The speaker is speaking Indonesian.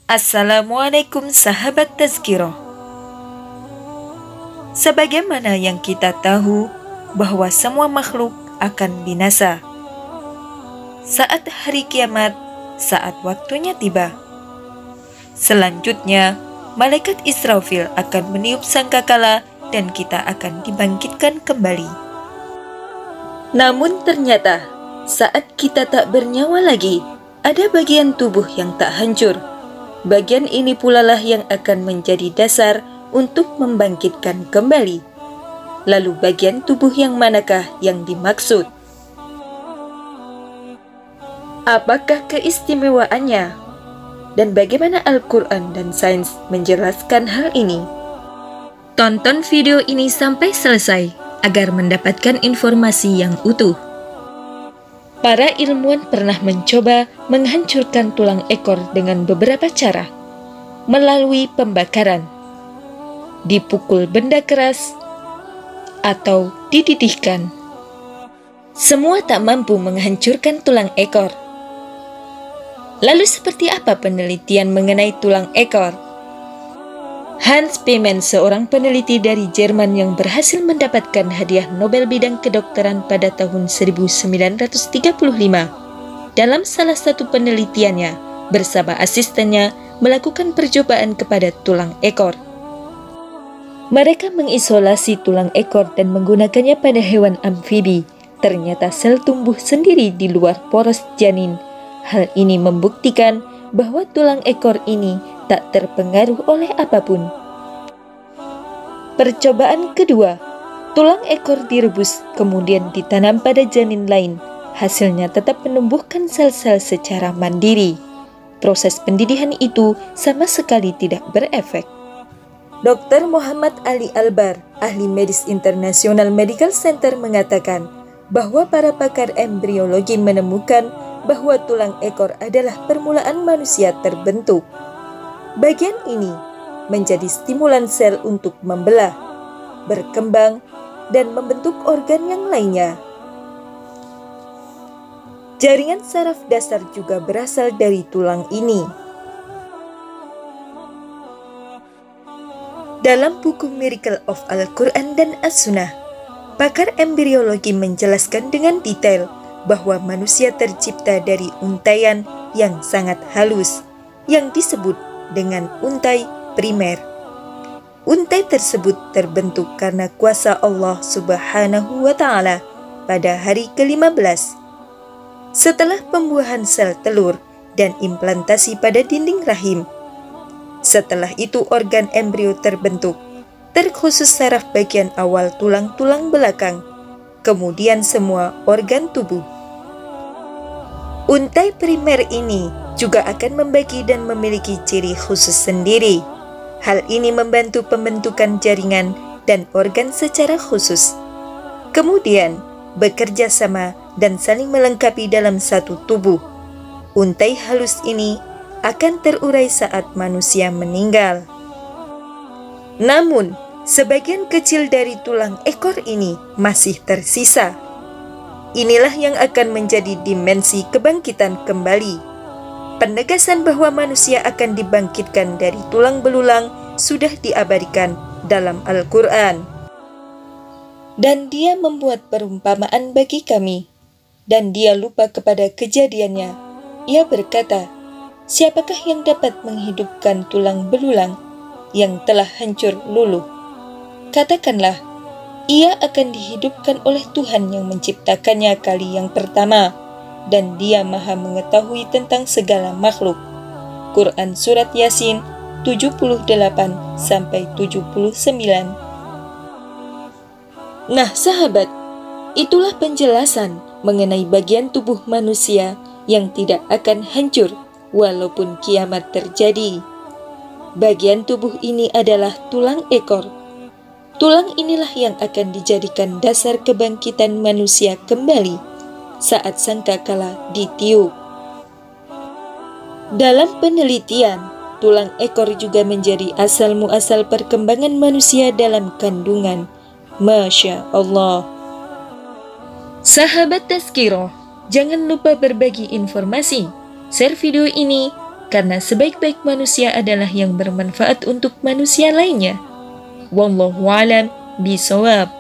Assalamualaikum sahabat Tazkirah. Sebagaimana yang kita tahu bahwa semua makhluk akan binasa saat hari kiamat, saat waktunya tiba. Selanjutnya, malaikat Israfil akan meniup sangkakala dan kita akan dibangkitkan kembali. Namun ternyata, saat kita tak bernyawa lagi, ada bagian tubuh yang tak hancur. Bagian ini pula lah yang akan menjadi dasar untuk membangkitkan kembali. Lalu bagian tubuh yang manakah yang dimaksud? Apakah keistimewaannya? Dan bagaimana Al-Quran dan sains menjelaskan hal ini? Tonton video ini sampai selesai agar mendapatkan informasi yang utuh. Para ilmuwan pernah mencoba menghancurkan tulang ekor dengan beberapa cara, melalui pembakaran, dipukul benda keras, atau dididihkan. Semua tak mampu menghancurkan tulang ekor. Lalu seperti apa penelitian mengenai tulang ekor? Hans Piemann, seorang peneliti dari Jerman yang berhasil mendapatkan hadiah Nobel bidang kedokteran pada tahun 1935, dalam salah satu penelitiannya bersama asistennya melakukan percobaan kepada tulang ekor. Mereka mengisolasi tulang ekor dan menggunakannya pada hewan amfibi. Ternyata sel tumbuh sendiri di luar poros janin. Hal ini membuktikan bahwa tulang ekor ini tak terpengaruh oleh apapun. Percobaan kedua, tulang ekor direbus kemudian ditanam pada janin lain. Hasilnya tetap menumbuhkan sel-sel secara mandiri. Proses pendidihan itu sama sekali tidak berefek. Dr. Muhammad Ali Albar, ahli medis International Medical Center mengatakan bahwa para pakar embriologi menemukan bahwa tulang ekor adalah permulaan manusia terbentuk. Bagian ini menjadi stimulan sel untuk membelah, berkembang, dan membentuk organ yang lainnya. Jaringan saraf dasar juga berasal dari tulang ini. Dalam buku Miracle of Al-Quran dan As-Sunnah, pakar embriologi menjelaskan dengan detail bahwa manusia tercipta dari untaian yang sangat halus, yang disebut dengan untai primer. Untai tersebut terbentuk karena kuasa Allah Subhanahu wa Ta'ala pada hari ke-15. Setelah pembuahan sel telur dan implantasi pada dinding rahim. Setelah itu organ embrio terbentuk, terkhusus saraf bagian awal tulang-tulang belakang, kemudian semua organ tubuh. Untai primer ini juga akan membagi dan memiliki ciri khusus sendiri. Hal ini membantu pembentukan jaringan dan organ secara khusus. Kemudian, bekerja sama dan saling melengkapi dalam satu tubuh. Untai halus ini akan terurai saat manusia meninggal. Namun, sebagian kecil dari tulang ekor ini masih tersisa. Inilah yang akan menjadi dimensi kebangkitan kembali. Penegasan bahwa manusia akan dibangkitkan dari tulang belulang sudah diabadikan dalam Al-Quran. Dan dia membuat perumpamaan bagi kami, dan dia lupa kepada kejadiannya. Ia berkata, siapakah yang dapat menghidupkan tulang belulang yang telah hancur luluh? Katakanlah, ia akan dihidupkan oleh Tuhan yang menciptakannya kali yang pertama, dan dia maha mengetahui tentang segala makhluk. Quran Surat Yasin 78-79. Nah sahabat, itulah penjelasan mengenai bagian tubuh manusia yang tidak akan hancur walaupun kiamat terjadi. Bagian tubuh ini adalah tulang ekor. Tulang inilah yang akan dijadikan dasar kebangkitan manusia kembali saat sangkakala ditiup. Dalam penelitian, tulang ekor juga menjadi asal muasal perkembangan manusia dalam kandungan. Masya Allah. Sahabat Tazkirah, jangan lupa berbagi informasi, share video ini, karena sebaik-baik manusia adalah yang bermanfaat untuk manusia lainnya. Wallahu a'lam bishawab.